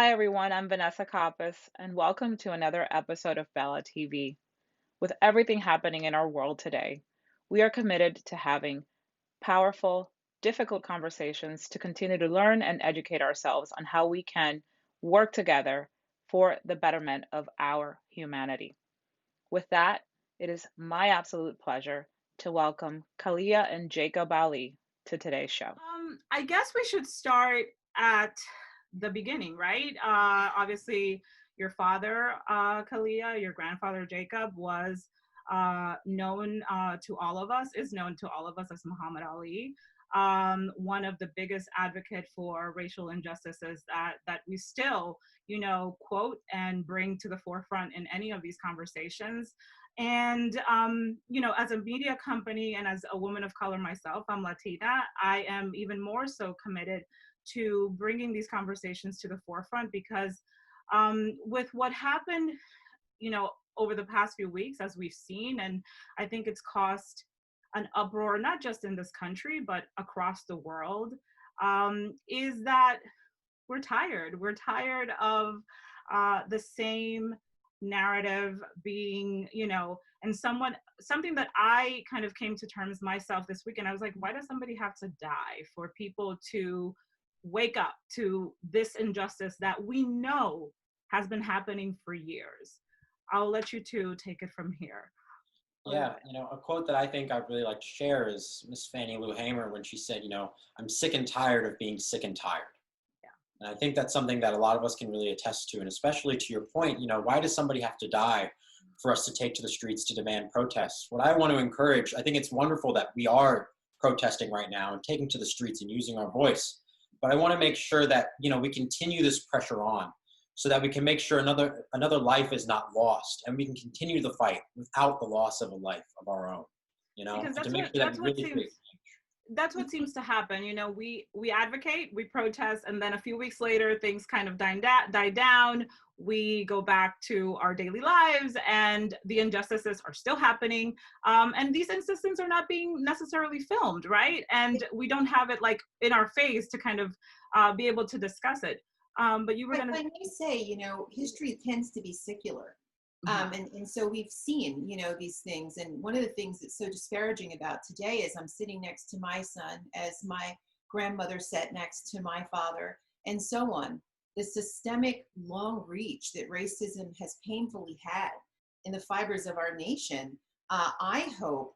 Hi, everyone. I'm Vanessa Coppas, and welcome to another episode of Bella TV. With everything happening in our world today, we are committed to having powerful, difficult conversations to continue to learn and educate ourselves on how we can work together for the betterment of our humanity. With that, it is my absolute pleasure to welcome Khaliah and Jacob Ali to today's show. I guess we should start at the beginning, right? Obviously, your father, Khaliah, your grandfather, Jacob, was known to all of us, is known to all of us as Muhammad Ali. One of the biggest advocate for racial injustices that we still, quote and bring to the forefront in any of these conversations. And, as a media company and as a woman of color myself, I'm Latina, I am even more so committed to bringing these conversations to the forefront because with what happened, over the past few weeks, as we've seen, and I think it's caused an uproar, not just in this country, but across the world, is that we're tired. We're tired of the same narrative being, and something that I kind of came to terms myself this weekend. I was like, why does somebody have to die for people to wake up to this injustice that we know has been happening for years? I'll let you two take it from here. Yeah, a quote that I think I'd really like to share is Miss Fannie Lou Hamer when she said, I'm sick and tired of being sick and tired. Yeah. And I think that's something that a lot of us can really attest to. And especially to your point, why does somebody have to die for us to take to the streets to demand protests? What I want to encourage, I think it's wonderful that we are protesting right now and taking to the streets and using our voice. But I want to make sure that, we continue this pressure on, so that we can make sure another life is not lost, and we can continue the fight without the loss of a life of our own. Because And to make sure that we really create that's what seems to happen. We advocate, we protest, and then a few weeks later things kind of die down. We go back to our daily lives and the injustices are still happening, and these instances are not being necessarily filmed, right? And we don't have it like in our face to kind of be able to discuss it. But you were But going to. when you say, history tends to be secular. And so we've seen, these things. And one of the things that's so disparaging about today is I'm sitting next to my son as my grandmother sat next to my father, and so on. The systemic long reach that racism has painfully had in the fibers of our nation, I hope,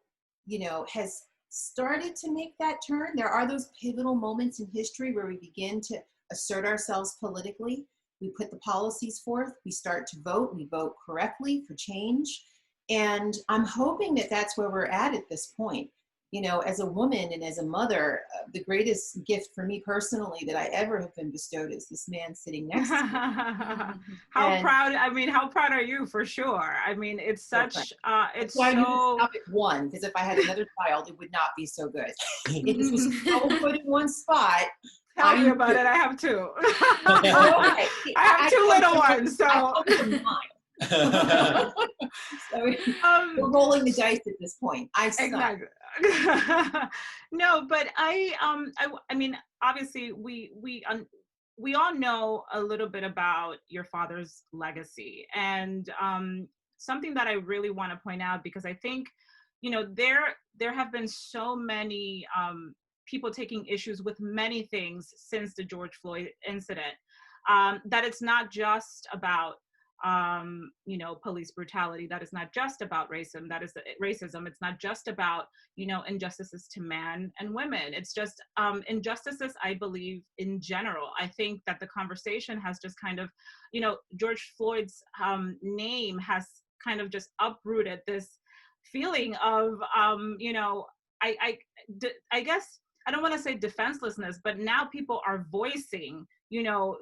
has started to make that turn. There are those pivotal moments in history where we begin to assert ourselves politically. We put the policies forth, we start to vote, we vote correctly for change. And I'm hoping that that's where we're at this point. As a woman and as a mother, the greatest gift for me personally that I ever have been bestowed is this man sitting next to me. How proud are you? For sure. I mean, it's such, it's so I knew to so. stop at one, because if I had another child, it would not be so good. It is so put in one spot. Tell me about it. I have two. Oh, okay. I have two little ones, so. So we're rolling the dice at this point. Exactly. No, but I mean, obviously, we all know a little bit about your father's legacy, and something that I really want to point out, because I think, there have been so many people taking issues with many things since the George Floyd incident, that it's not just about police brutality, that is not just about racism, it's not just about injustices to men and women, it's just injustices, I believe, in general. I think that the conversation has just kind of, George Floyd's name has kind of just uprooted this feeling of I guess I don't want to say defenselessness, but now people are voicing,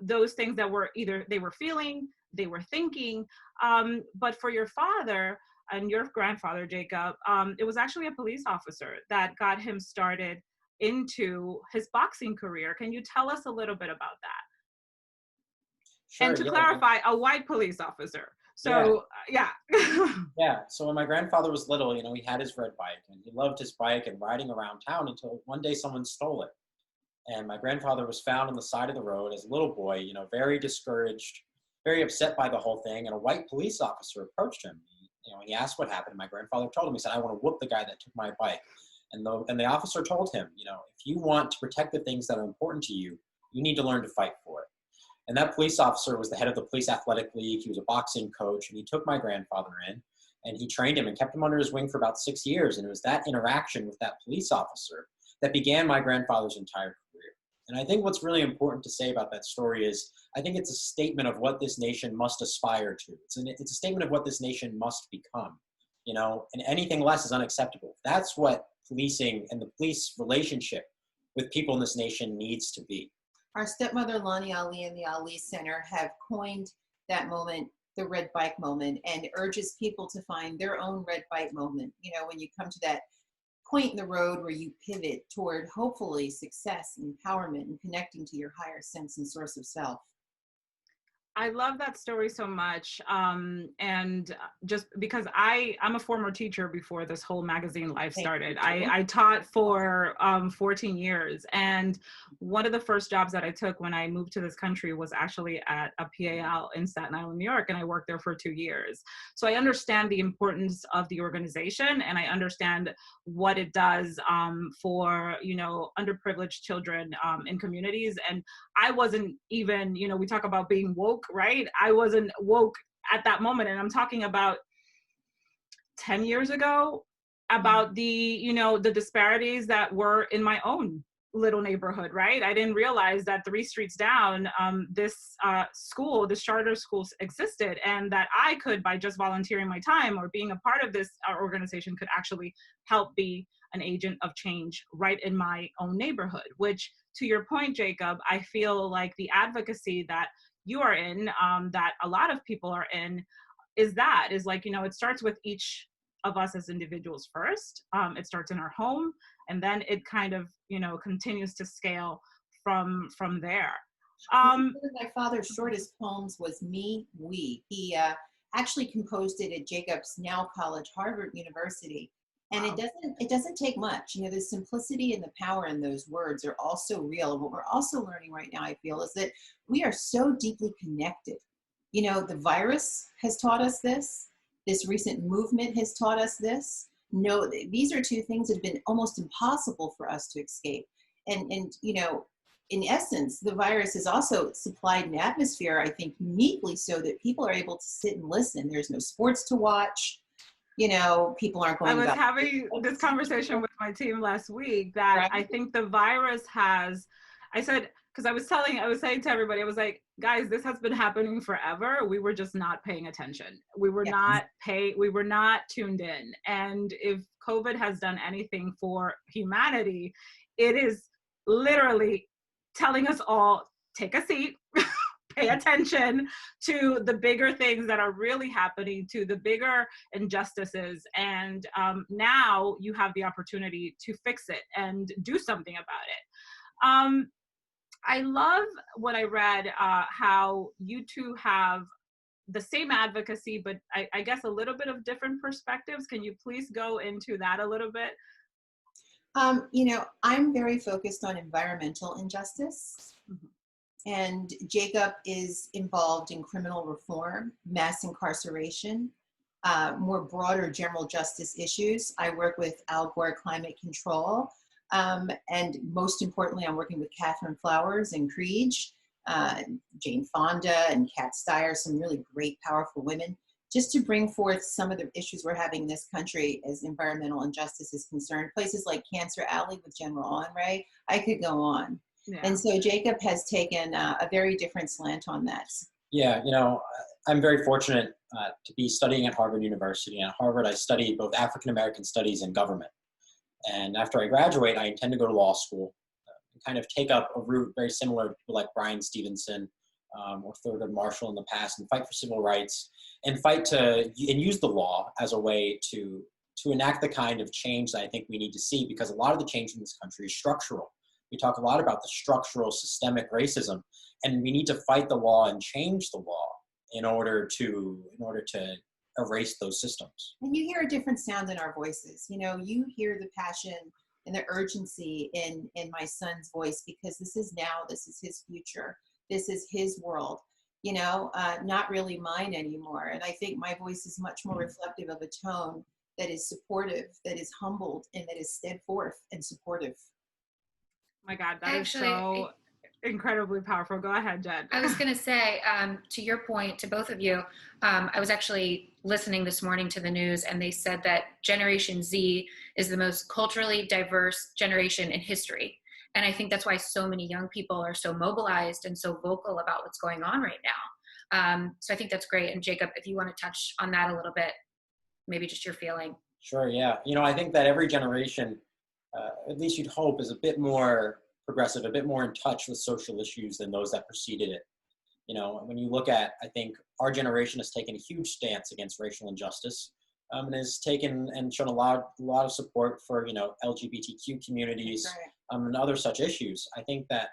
those things that were either they were feeling, they were thinking. But for your father and your grandfather, Jacob, it was actually a police officer that got him started into his boxing career. Can you tell us a little bit about that? Sure, and to clarify, a white police officer. So, yeah. Yeah. So when my grandfather was little, he had his red bike and he loved his bike and riding around town until one day someone stole it. And my grandfather was found on the side of the road as a little boy, you know, very discouraged, very upset by the whole thing. And a white police officer approached him. He asked what happened. My grandfather told him, he said, I want to whoop the guy that took my bike. And the officer told him, you know, if you want to protect the things that are important to you, you need to learn to fight for it. And that police officer was the head of the police athletic league. He was a boxing coach, and he took my grandfather in and he trained him and kept him under his wing for about 6 years. And it was that interaction with that police officer that began my grandfather's entire career. And I think what's really important to say about that story is I think it's a statement of what this nation must aspire to. It's a statement of what this nation must become, you know, and anything less is unacceptable. That's what policing and the police relationship with people in this nation needs to be. Our stepmother, Lonnie Ali, and the Ali Center have coined that moment the red bike moment, and urges people to find their own red bike moment. You know, when you come to that point in the road where you pivot toward hopefully success, empowerment, and connecting to your higher sense and source of self. I love that story so much. And just because I'm a former teacher before this whole magazine life started. I taught for 14 years. And one of the first jobs that I took when I moved to this country was actually at a PAL in Staten Island, New York. And I worked there for 2 years. So I understand the importance of the organization, and I understand what it does for, you know, underprivileged children in communities. And I wasn't even, you know, we talk about being woke, right? I wasn't woke at that moment. And I'm talking about 10 years ago, about the, you know, the disparities that were in my own little neighborhood, right? I didn't realize that 3 streets down, this charter school existed, and that I could, by just volunteering my time or being a part of this organization, could actually help be an agent of change right in my own neighborhood. Which, to your point, Jacob, I feel like the advocacy that you are in, that a lot of people are in, is like, you know, it starts with each of us as individuals first. It starts in our home, and then it kind of, you know, continues to scale from there. One of my father's shortest poems was Me, We. He actually composed it at Jacob's now college, Harvard University. And wow. It doesn't take much. You know, the simplicity and the power in those words are also real. And what we're also learning right now, I feel, is that we are so deeply connected. You know, the virus has taught us this. This recent movement has taught us this. No, these are 2 things that have been almost impossible for us to escape. And you know, in essence, the virus has also supplied an atmosphere, I think, uniquely so that people are able to sit and listen. There's no sports to watch. You know, people aren't going. I was having this conversation with my team last week that right. I think the virus has, I said, because I was saying to everybody, I was like, guys, this has been happening forever. We were just not paying attention. We were we were not tuned in. And if COVID has done anything for humanity, it is literally telling us all, take a seat, pay attention to the bigger things that are really happening, to the bigger injustices. And now you have the opportunity to fix it and do something about it. I love what I read, how you 2 have the same advocacy, but I guess a little bit of different perspectives. Can you please go into that a little bit? You know, I'm very focused on environmental injustice. Mm-hmm. And Jacob is involved in criminal reform, mass incarceration, more broader general justice issues. I work with Al Gore climate control. And most importantly, I'm working with Catherine Flowers and Creech, Jane Fonda and Kat Steyer, some really great, powerful women, just to bring forth some of the issues we're having in this country as environmental injustice is concerned. Places like Cancer Alley with General Honore, I could go on. Yeah. And so Jacob has taken a very different slant on that. Yeah, you know, I'm very fortunate to be studying at Harvard University. And at Harvard, I studied both African American studies and government. And after I graduate, I intend to go to law school and kind of take up a route very similar to like Bryan Stevenson or Thurgood Marshall in the past, and fight for civil rights and use the law as a way to enact the kind of change that I think we need to see, because a lot of the change in this country is structural. We talk a lot about the structural systemic racism, and we need to fight the law and change the law in order to erase those systems. And you hear a different sound in our voices. You know, you hear the passion and the urgency in my son's voice, because this is his future. This is his world, not really mine anymore. And I think my voice is much more reflective of a tone that is supportive, that is humbled, and that is steadfast and supportive. My God, that is so incredibly powerful. Go ahead, Jen. I was going to say, to your point, to both of you, I was actually listening this morning to the news, and they said that Generation Z is the most culturally diverse generation in history. And I think that's why so many young people are so mobilized and so vocal about what's going on right now. So I think that's great. And Jacob, if you want to touch on that a little bit, maybe just your feeling. Sure, yeah. I think that every generation, at least you'd hope, is a bit more progressive, a bit more in touch with social issues than those that preceded it. When you look at, I think our generation has taken a huge stance against racial injustice, and has taken and shown a lot of support for, LGBTQ communities, and other such issues. I think that,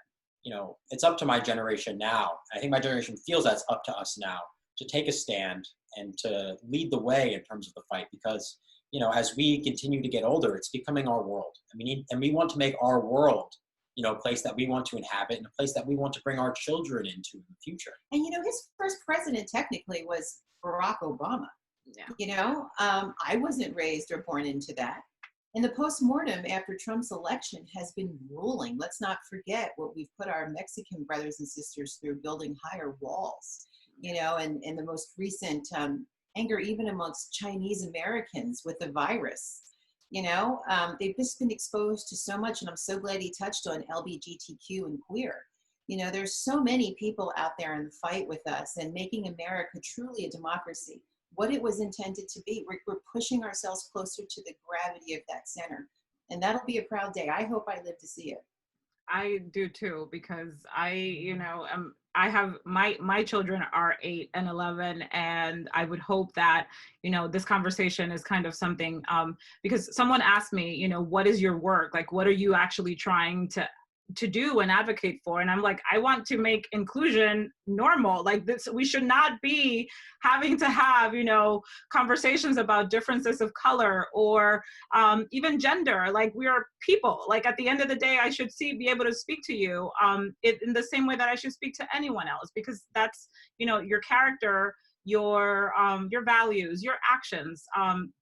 it's up to my generation now. I think my generation feels that's up to us now to take a stand and to lead the way in terms of the fight, because, as we continue to get older, it's becoming our world. And we want to make our world, a place that we want to inhabit and a place that we want to bring our children into in the future. And, his first president technically was Barack Obama. Yeah. I wasn't raised or born into that. And the postmortem after Trump's election has been grueling. Let's not forget what we've put our Mexican brothers and sisters through, building higher walls, and the most recent anger even amongst Chinese Americans with the virus. They've just been exposed to so much, and I'm so glad he touched on LGBTQ and queer. There's so many people out there in the fight with us and making America truly a democracy, what it was intended to be. We're pushing ourselves closer to the gravity of that center, and that'll be a proud day. I hope I live to see it. I do too, because I have my children are 8 and 11, and I would hope that, this conversation is kind of something, because someone asked me, what is your work? Like, what are you actually trying to do and advocate for? And I'm like, I want to make inclusion normal. Like this, we should not be having to have, conversations about differences of color or even gender. Like, we are people. Like, at the end of the day, I should be able to speak to you in the same way that I should speak to anyone else, because that's, your character, your values, your actions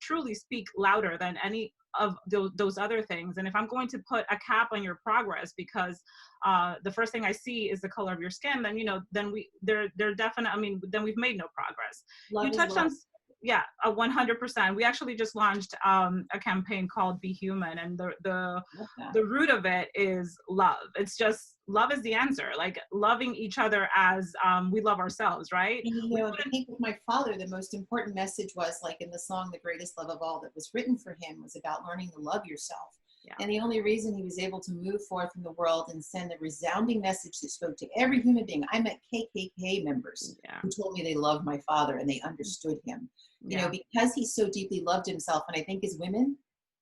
truly speak louder than any of those other things. And if I'm going to put a cap on your progress because the first thing I see is the color of your skin, then then they're definitely, then we've made no progress. You touched on 100%. We actually just launched a campaign called Be Human, and the root of it is love. It's just love is the answer. Like, loving each other as we love ourselves, right? And, I think with my father, the most important message was, like in the song "The Greatest Love of All," that was written for him, was about learning to love yourself. Yeah. And the only reason he was able to move forth in the world and send a resounding message that spoke to every human being. I met KKK members who told me they loved my father and they understood him. Because he so deeply loved himself. And I think as women,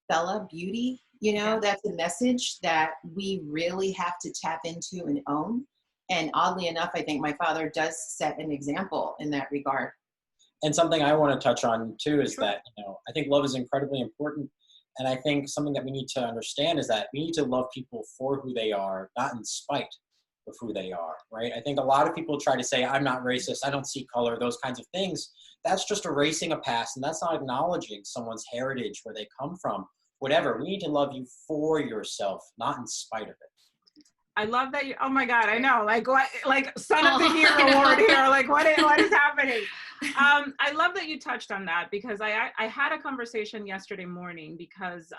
Bella, beauty, that's a message that we really have to tap into and own. And oddly enough, I think my father does set an example in that regard. And something I want to touch on too is that, I think love is incredibly important. And I think something that we need to understand is that we need to love people for who they are, not in spite of who they are, right? I think a lot of people try to say, I'm not racist, I don't see color, those kinds of things. That's just erasing a past, and that's not acknowledging someone's heritage, where they come from, whatever. We need to love you for yourself, not in spite of it. I love that. Oh my God, I know. Like, what? Like, Son of the Year award here. Like, what is happening? I love that you touched on that, because I had a conversation yesterday morning, because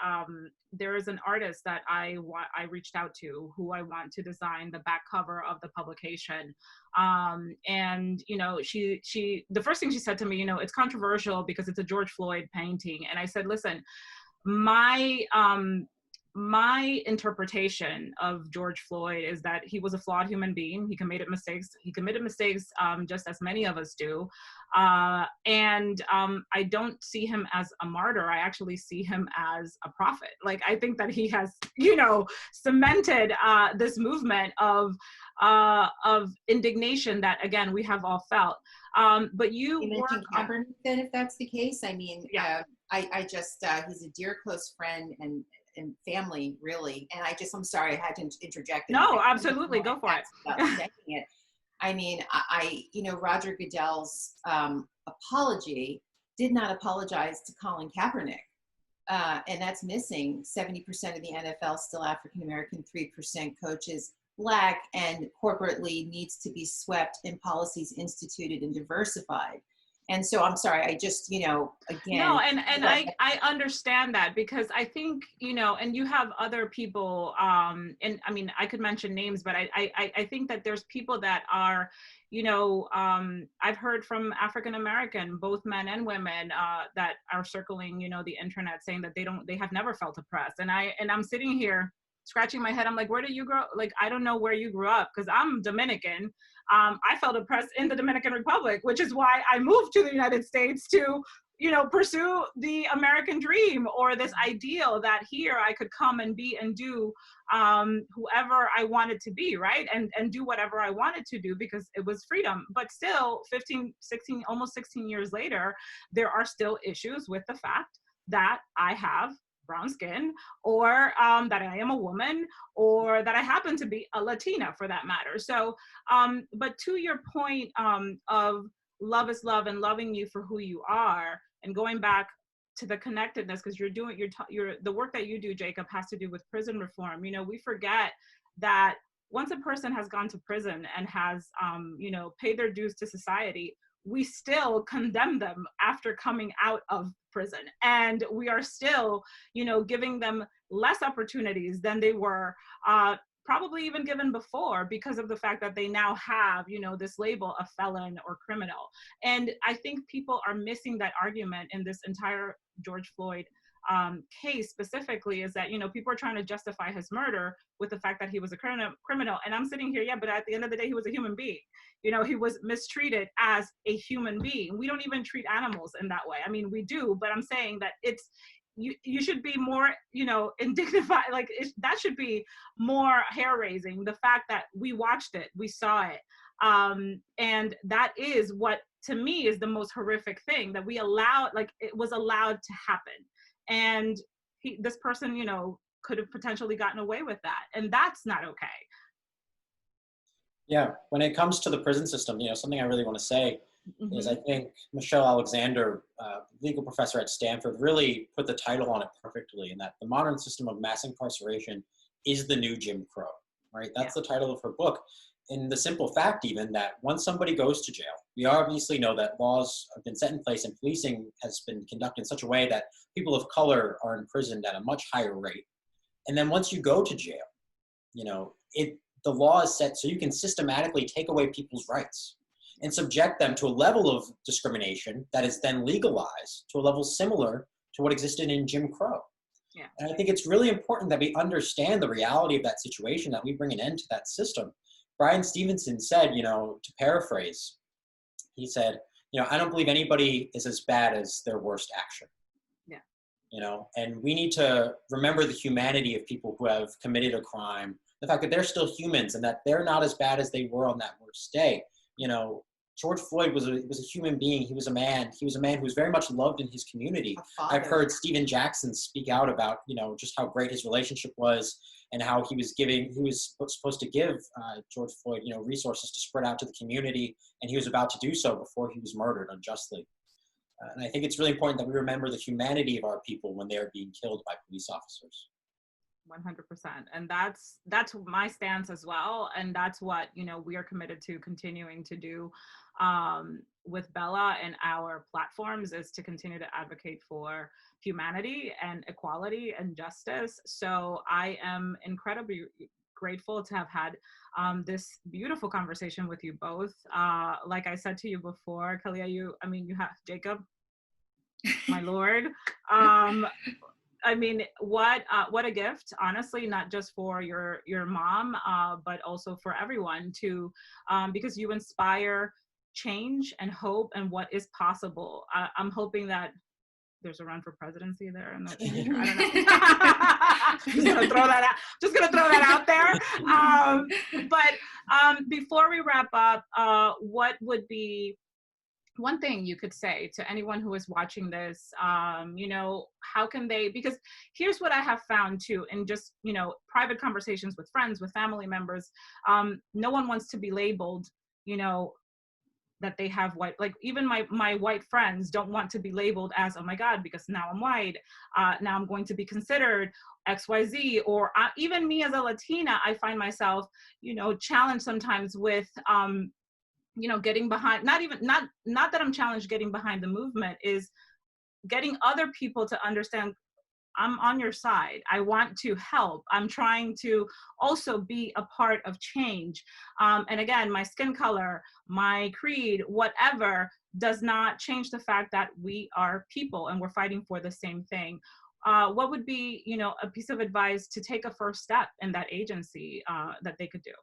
there is an artist that I reached out to, who I want to design the back cover of the publication. And she the first thing she said to me, it's controversial because it's a George Floyd painting. And I said, listen, my interpretation of George Floyd is that he was a flawed human being. He committed mistakes. Just as many of us do. And I don't see him as a martyr. I actually see him as a prophet. Like, I think that he has, cemented this movement of indignation that, again, we have all felt. But you mentioned Kaepernick, then, if that's the case. I mean, I just, he's a dear close friend, and and family, really. And I'm sorry, I had to interject. No, absolutely, go for it. About saying it. I mean, Roger Goodell's apology did not apologize to Colin Kaepernick. And that's missing. 70% of the NFL still African-American, 3% coaches Black, and corporately needs to be swept and policies instituted and diversified. And so I'm sorry, I just, again. No, and I understand that, because I think, and you have other people, and I mean, I could mention names, but I think that there's people that are, I've heard from African-American, both men and women, that are circling, the internet, saying that they have never felt oppressed. And I'm sitting here scratching my head. I'm like, where did you grow? Like, I don't know where you grew up, because I'm Dominican. I felt oppressed in the Dominican Republic, which is why I moved to the United States to, pursue the American dream, or this ideal that here I could come and be and do whoever I wanted to be, right? And do whatever I wanted to do, because it was freedom. But still, 15, 16, almost 16 years later, there are still issues with the fact that I have brown skin, or that I am a woman, or that I happen to be a Latina, for that matter. So, but to your point of love is love, and loving you for who you are, and going back to the connectedness, because the work that you do, Jacob, has to do with prison reform. We forget that once a person has gone to prison and has, paid their dues to society, we still condemn them after coming out of prison. And we are still, giving them less opportunities than they were probably even given before, because of the fact that they now have, this label of felon or criminal. And I think people are missing that argument in this entire George Floyd case specifically, is that, people are trying to justify his murder with the fact that he was a criminal. And I'm sitting here, but at the end of the day, he was a human being. He was mistreated as a human being. We don't even treat animals in that way. I mean, we do, but I'm saying that you should be more, indignified. Like, that should be more hair raising. The fact that we watched it, we saw it. And that is what, to me, is the most horrific thing, that we allowed, like, it was allowed to happen. And this person, could have potentially gotten away with that. And that's not okay. Yeah, when it comes to the prison system, something I really want to say is, I think Michelle Alexander, legal professor at Stanford, really put the title on it perfectly, in that the modern system of mass incarceration is the new Jim Crow, right? That's the title of her book. And the simple fact, even, that once somebody goes to jail, we obviously know that laws have been set in place and policing has been conducted in such a way that people of color are imprisoned at a much higher rate. And then once you go to jail, the law is set so you can systematically take away people's rights and subject them to a level of discrimination that is then legalized to a level similar to what existed in Jim Crow. Yeah. And I think it's really important that we understand the reality of that situation, that we bring an end to that system. Brian Stevenson said, to paraphrase, he said, I don't believe anybody is as bad as their worst action. Yeah. And we need to remember the humanity of people who have committed a crime, the fact that they're still humans and that they're not as bad as they were on that worst day. George Floyd was a human being. He was a man. He was a man who was very much loved in his community. I've heard Stephen Jackson speak out about, just how great his relationship was, and how he was supposed to give George Floyd, resources to spread out to the community, and he was about to do so before he was murdered unjustly. And I think it's really important that we remember the humanity of our people when they are being killed by police officers. 100%. And that's my stance as well. And that's what, we are committed to continuing to do with Bella and our platforms, is to continue to advocate for humanity and equality and justice. So I am incredibly grateful to have had this beautiful conversation with you both. Like I said to you before, Khaliah, you have Jacob, my Lord. I mean, what a gift, honestly, not just for your mom, but also for everyone because you inspire change and hope and what is possible. I'm hoping that there's a run for presidency there in the future. I don't know. Just gonna throw that out there. But before we wrap up, what would be one thing you could say to anyone who is watching this, you know, how can they, because here's what I have found too, in just, you know, private conversations with friends, with family members, no one wants to be labeled, you know, that they have white, like even my white friends don't want to be labeled as, oh my God, because now I'm white, now I'm going to be considered XYZ, or even me as a Latina, I find myself, you know, challenged sometimes with, you know, getting behind, not that I'm challenged getting behind the movement, is getting other people to understand I'm on your side. I want to help. I'm trying to also be a part of change. And again, my skin color, my creed, whatever, does not change the fact that we are people and we're fighting for the same thing. What would be, you know, a piece of advice to take a first step in that agency that they could do?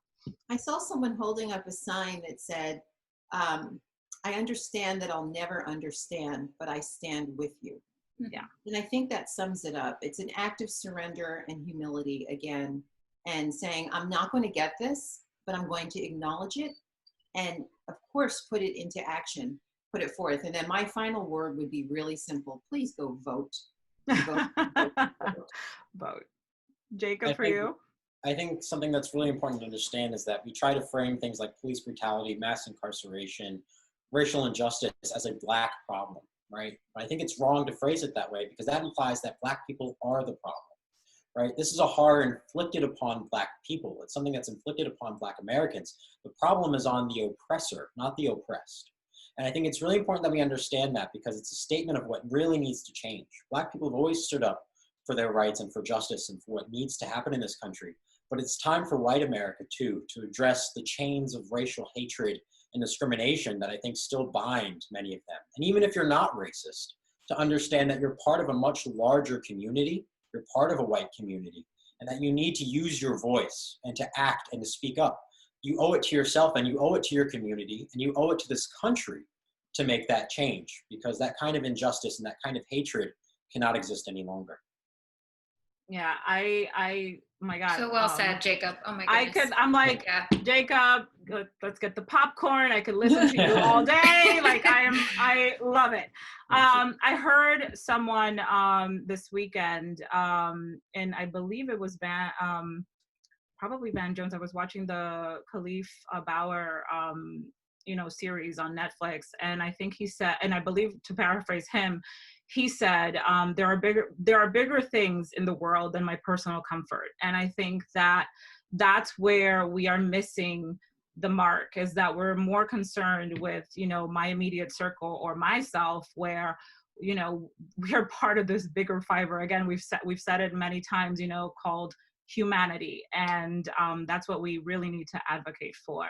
I saw someone holding up a sign that said, I understand that I'll never understand, but I stand with you. Yeah. And I think that sums it up. It's an act of surrender and humility again, and saying, I'm not going to get this, but I'm going to acknowledge it. And of course, put it into action, put it forth. And then my final word would be really simple. Please go vote. Vote, vote, vote. Vote. Jacob, for you? I think something that's really important to understand is that we try to frame things like police brutality, mass incarceration, racial injustice as a Black problem, right? But I think it's wrong to phrase it that way, because that implies that Black people are the problem, right? This is a horror inflicted upon Black people. It's something that's inflicted upon Black Americans. The problem is on the oppressor, not the oppressed. And I think it's really important that we understand that, because it's a statement of what really needs to change. Black people have always stood up for their rights and for justice and for what needs to happen in this country. But it's time for white America, too, to address the chains of racial hatred and discrimination that I think still bind many of them. And even if you're not racist, to understand that you're part of a much larger community, you're part of a white community, and that you need to use your voice and to act and to speak up. You owe it to yourself, and you owe it to your community, and you owe it to this country to make that change, because that kind of injustice and that kind of hatred cannot exist any longer. Yeah, I my God. So well said, Jacob. Oh my goodness. I'm like, yeah. Jacob, let's get the popcorn. I could listen to you all day. Like I love it. I heard someone this weekend, and I believe it was probably Van Jones. I was watching the Khalif Bauer you know, series on Netflix, and I think he said, and I believe, to paraphrase him, he said, there are bigger things in the world than my personal comfort. And I think that that's where we are missing the mark, is that we're more concerned with, you know, my immediate circle or myself, where, you know, we are part of this bigger fiber. Again, we've said it many times, you know, called humanity. And that's what we really need to advocate for.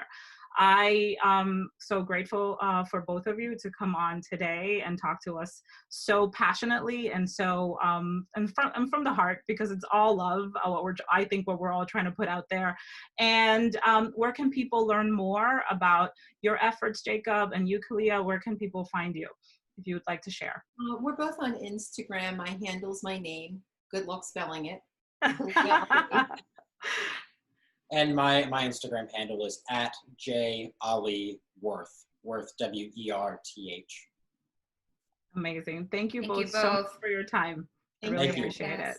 I am so grateful for both of you to come on today and talk to us so passionately and so and from the heart, because it's all love, I think what we're all trying to put out there. And where can people learn more about your efforts, Jacob, and you, Khaliah? Where can people find you, if you would like to share? We're both on Instagram. My handle's my name. Good luck spelling it. And my Instagram handle is @JAliWerth, Worth, WERTH. Amazing. Thank you both so much for your time. I really appreciate it.